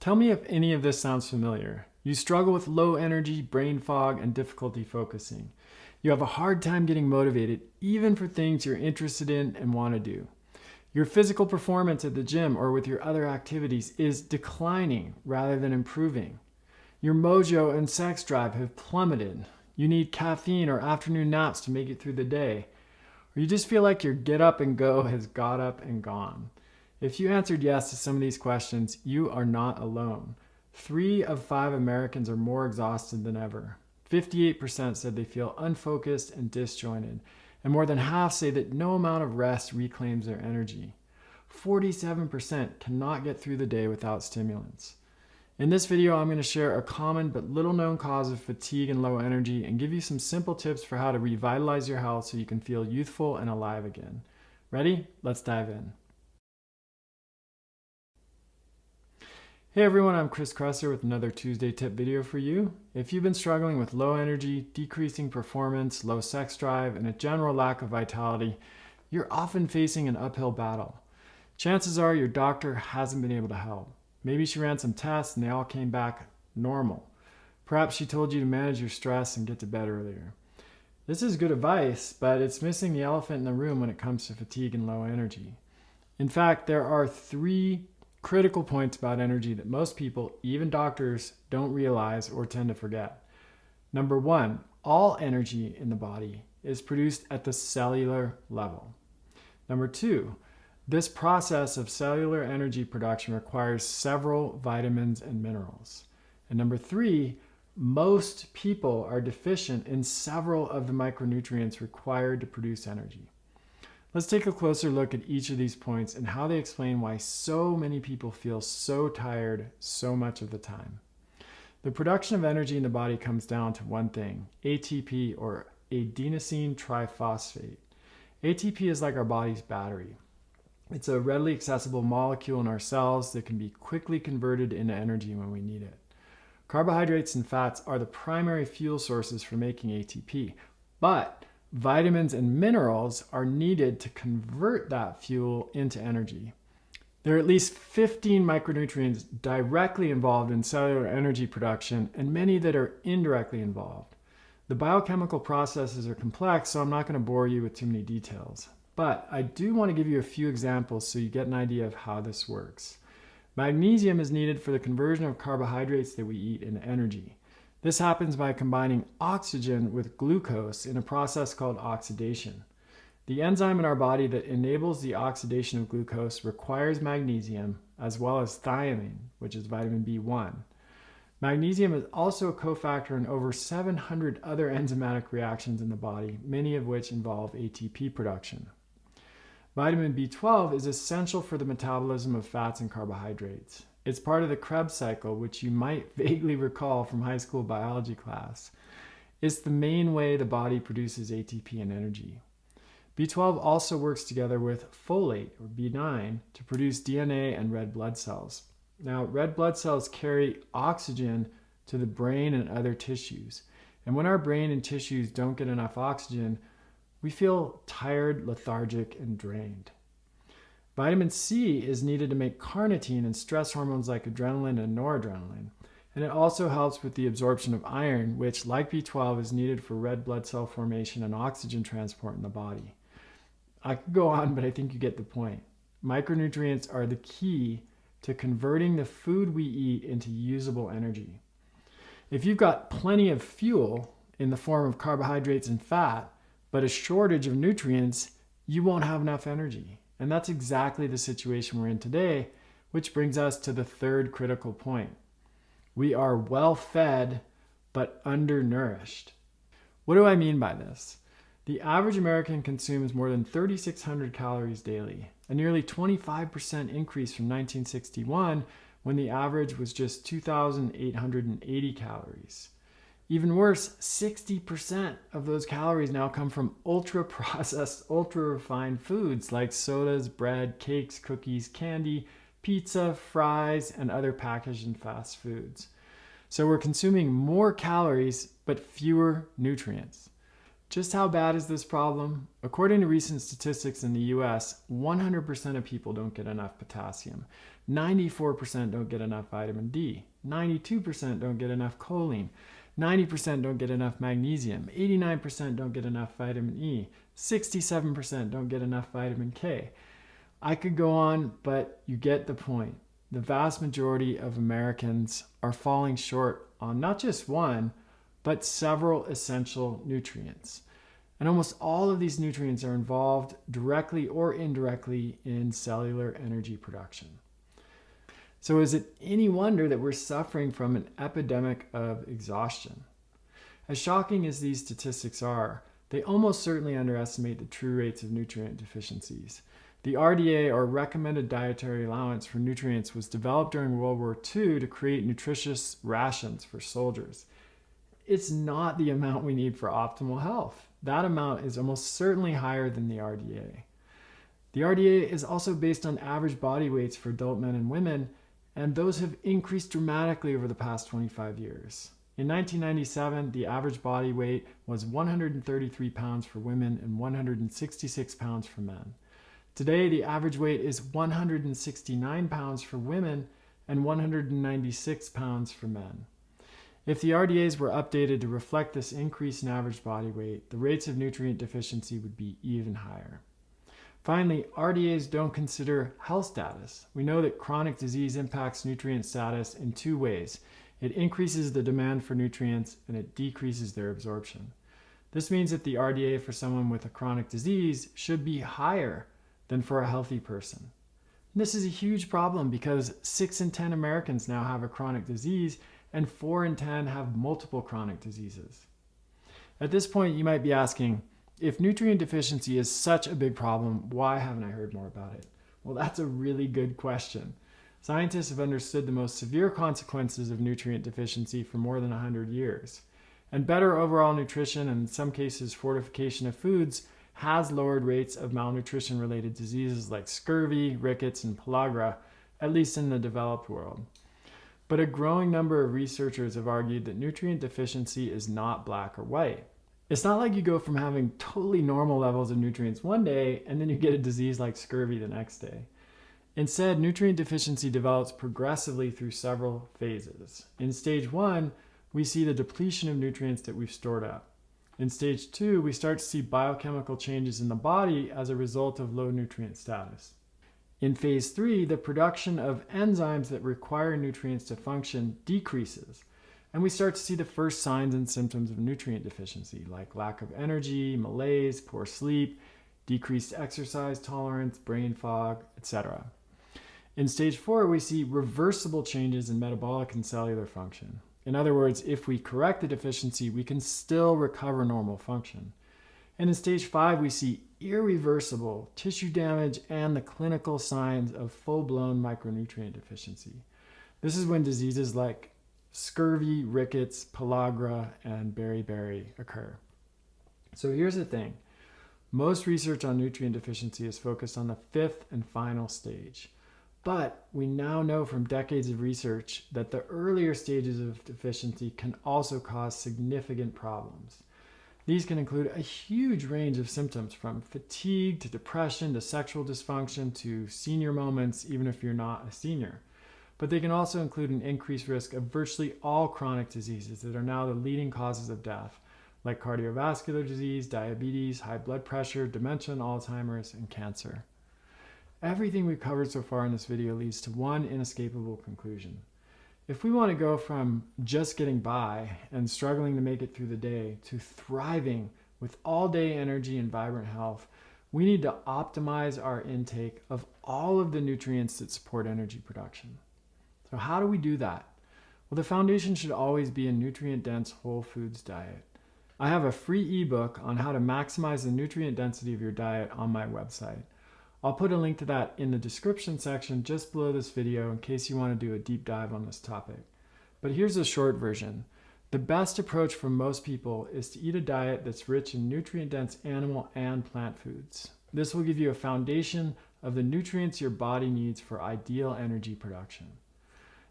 Tell me if any of this sounds familiar. You struggle with low energy, brain fog, and difficulty focusing. You have a hard time getting motivated, even for things you're interested in and want to do. Your physical performance at the gym or with your other activities is declining rather than improving. Your mojo and sex drive have plummeted. You need caffeine or afternoon naps to make it through the day. Or you just feel like your get up and go has got up and gone. If you answered yes to some of these questions, you are not alone. 3 of 5 Americans are more exhausted than ever. 58% said they feel unfocused and disjointed, and more than half say that no amount of rest reclaims their energy. 47% cannot get through the day without stimulants. In this video, I'm going to share a common but little known cause of fatigue and low energy and give you some simple tips for how to revitalize your health so you can feel youthful and alive again. Ready? Let's dive in. Hey everyone, I'm Chris Kresser with another Tuesday tip video for you. If you've been struggling with low energy, decreasing performance, low sex drive, and a general lack of vitality, you're often facing an uphill battle. Chances are your doctor hasn't been able to help. Maybe she ran some tests and they all came back normal. Perhaps she told you to manage your stress and get to bed earlier. This is good advice, but it's missing the elephant in the room when it comes to fatigue and low energy. In fact, there are 3 critical points about energy that most people, even doctors, don't realize or tend to forget. Number 1, all energy in the body is produced at the cellular level. Number 2, this process of cellular energy production requires several vitamins and minerals. And number 3, most people are deficient in several of the micronutrients required to produce energy. Let's take a closer look at each of these points and how they explain why so many people feel so tired so much of the time. The production of energy in the body comes down to one thing, ATP or adenosine triphosphate. ATP is like our body's battery. It's a readily accessible molecule in our cells that can be quickly converted into energy when we need it. Carbohydrates and fats are the primary fuel sources for making ATP, but vitamins and minerals are needed to convert that fuel into energy. There are at least 15 micronutrients directly involved in cellular energy production and many that are indirectly involved. The biochemical processes are complex, so I'm not going to bore you with too many details. But I do want to give you a few examples so you get an idea of how this works. Magnesium is needed for the conversion of carbohydrates that we eat into energy. This happens by combining oxygen with glucose in a process called oxidation. The enzyme in our body that enables the oxidation of glucose requires magnesium as well as thiamine, which is vitamin B1. Magnesium is also a cofactor in over 700 other enzymatic reactions in the body, many of which involve ATP production. Vitamin B12 is essential for the metabolism of fats and carbohydrates. It's part of the Krebs cycle, which you might vaguely recall from high school biology class. It's the main way the body produces ATP and energy. B12 also works together with folate, or B9, to produce DNA and red blood cells. Now, red blood cells carry oxygen to the brain and other tissues. And when our brain and tissues don't get enough oxygen, we feel tired, lethargic, and drained. Vitamin C is needed to make carnitine and stress hormones like adrenaline and noradrenaline. And it also helps with the absorption of iron, which, like B12, is needed for red blood cell formation and oxygen transport in the body. I could go on, but I think you get the point. Micronutrients are the key to converting the food we eat into usable energy. If you've got plenty of fuel in the form of carbohydrates and fat, but a shortage of nutrients, you won't have enough energy. And that's exactly the situation we're in today, which brings us to the 3rd critical point. We are well fed, but undernourished. What do I mean by this? The average American consumes more than 3,600 calories daily, a nearly 25% increase from 1961 when the average was just 2,880 calories. Even worse, 60% of those calories now come from ultra-processed, ultra-refined foods like sodas, bread, cakes, cookies, candy, pizza, fries, and other packaged and fast foods. So we're consuming more calories, but fewer nutrients. Just how bad is this problem? According to recent statistics in the US, 100% of people don't get enough potassium, 94% don't get enough vitamin D, 92% don't get enough choline, 90% don't get enough magnesium, 89% don't get enough vitamin E, 67% don't get enough vitamin K. I could go on, but you get the point. The vast majority of Americans are falling short on not just one, but several essential nutrients. And almost all of these nutrients are involved directly or indirectly in cellular energy production. So is it any wonder that we're suffering from an epidemic of exhaustion? As shocking as these statistics are, they almost certainly underestimate the true rates of nutrient deficiencies. The RDA, or Recommended Dietary Allowance for Nutrients, was developed during World War II to create nutritious rations for soldiers. It's not the amount we need for optimal health. That amount is almost certainly higher than the RDA. The RDA is also based on average body weights for adult men and women, and those have increased dramatically over the past 25 years. In 1997, the average body weight was 133 pounds for women and 166 pounds for men. Today, the average weight is 169 pounds for women and 196 pounds for men. If the RDAs were updated to reflect this increase in average body weight, the rates of nutrient deficiency would be even higher. Finally, RDAs don't consider health status. We know that chronic disease impacts nutrient status in two ways. It increases the demand for nutrients and it decreases their absorption. This means that the RDA for someone with a chronic disease should be higher than for a healthy person. This is a huge problem because 6 in 10 Americans now have a chronic disease and 4 in 10 have multiple chronic diseases. At this point, you might be asking, if nutrient deficiency is such a big problem, why haven't I heard more about it? Well, that's a really good question. Scientists have understood the most severe consequences of nutrient deficiency for more than 100 years. And better overall nutrition, and in some cases fortification of foods, has lowered rates of malnutrition-related diseases like scurvy, rickets, and pellagra, at least in the developed world. But a growing number of researchers have argued that nutrient deficiency is not black or white. It's not like you go from having totally normal levels of nutrients one day and then you get a disease like scurvy the next day. Instead, nutrient deficiency develops progressively through several phases. In stage 1, we see the depletion of nutrients that we've stored up. In stage 2, we start to see biochemical changes in the body as a result of low nutrient status. In phase 3, the production of enzymes that require nutrients to function decreases, and we start to see the first signs and symptoms of nutrient deficiency, like lack of energy, malaise, poor sleep, decreased exercise tolerance, brain fog, etc. In stage 4, we see reversible changes in metabolic and cellular function. In other words, if we correct the deficiency, we can still recover normal function. And in stage 5, we see irreversible tissue damage and the clinical signs of full-blown micronutrient deficiency. This is when diseases like scurvy, rickets, pellagra, and beriberi occur. So here's the thing. Most research on nutrient deficiency is focused on the 5th and final stage. But we now know from decades of research that the earlier stages of deficiency can also cause significant problems. These can include a huge range of symptoms, from fatigue to depression to sexual dysfunction to senior moments, even if you're not a senior. But they can also include an increased risk of virtually all chronic diseases that are now the leading causes of death, like cardiovascular disease, diabetes, high blood pressure, dementia, Alzheimer's, and cancer. Everything we've covered so far in this video leads to one inescapable conclusion. If we want to go from just getting by and struggling to make it through the day to thriving with all-day energy and vibrant health, we need to optimize our intake of all of the nutrients that support energy production. So how do we do that? Well, the foundation should always be a nutrient-dense whole foods diet. I have a free ebook on how to maximize the nutrient density of your diet on my website. I'll put a link to that in the description section just below this video in case you want to do a deep dive on this topic. But here's a short version. The best approach for most people is to eat a diet that's rich in nutrient-dense animal and plant foods. This will give you a foundation of the nutrients your body needs for ideal energy production.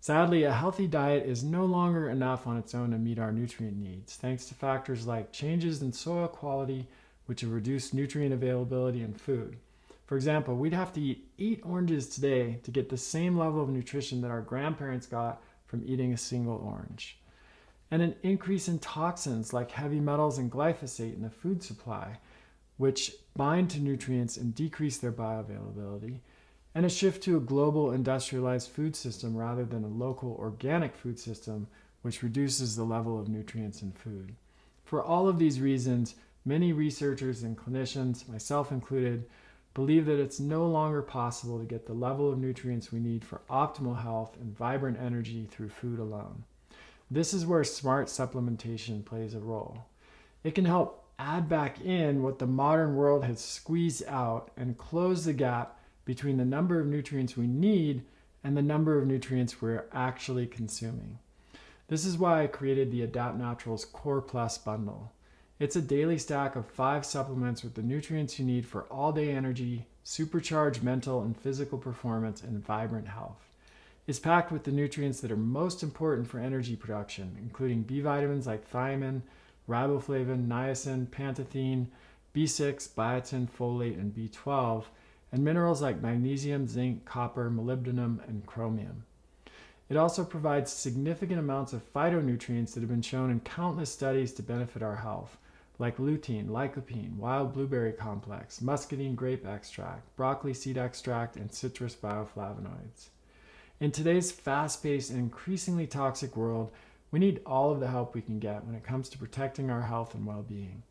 Sadly, a healthy diet is no longer enough on its own to meet our nutrient needs, thanks to factors like changes in soil quality, which have reduced nutrient availability in food. For example, we'd have to eat 8 oranges today to get the same level of nutrition that our grandparents got from eating a single orange. And an increase in toxins like heavy metals and glyphosate in the food supply, which bind to nutrients and decrease their bioavailability, and a shift to a global industrialized food system rather than a local organic food system, which reduces the level of nutrients in food. For all of these reasons, many researchers and clinicians, myself included, believe that it's no longer possible to get the level of nutrients we need for optimal health and vibrant energy through food alone. This is where smart supplementation plays a role. It can help add back in what the modern world has squeezed out and close the gap between the number of nutrients we need and the number of nutrients we're actually consuming. This is why I created the Adapt Naturals Core Plus bundle. It's a daily stack of 5 supplements with the nutrients you need for all-day energy, supercharged mental and physical performance, and vibrant health. It's packed with the nutrients that are most important for energy production, including B vitamins like thiamine, riboflavin, niacin, pantethine, B6, biotin, folate, and B12, and minerals like magnesium, zinc, copper, molybdenum, and chromium. It also provides significant amounts of phytonutrients that have been shown in countless studies to benefit our health, like lutein, lycopene, wild blueberry complex, muscadine grape extract, broccoli seed extract, and citrus bioflavonoids. In today's fast-paced and increasingly toxic world, we need all of the help we can get when it comes to protecting our health and well-being.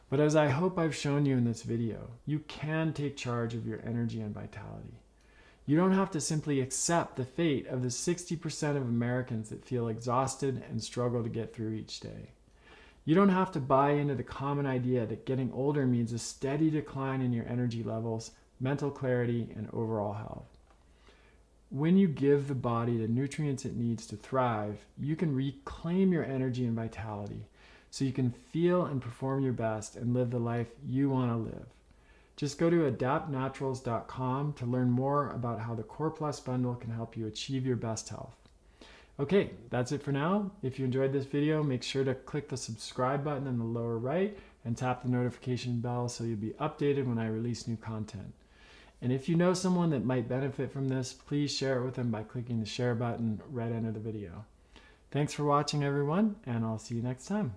But as I hope I've shown you in this video, you can take charge of your energy and vitality. You don't have to simply accept the fate of the 60% of Americans that feel exhausted and struggle to get through each day. You don't have to buy into the common idea that getting older means a steady decline in your energy levels, mental clarity, and overall health. When you give the body the nutrients it needs to thrive, you can reclaim your energy and vitality so you can feel and perform your best and live the life you want to live. Just go to adaptnaturals.com to learn more about how the Core Plus bundle can help you achieve your best health. Okay, that's it for now. If you enjoyed this video, make sure to click the subscribe button in the lower right and tap the notification bell so you'll be updated when I release new content. And if you know someone that might benefit from this, please share it with them by clicking the share button right under the video. Thanks for watching, everyone, and I'll see you next time.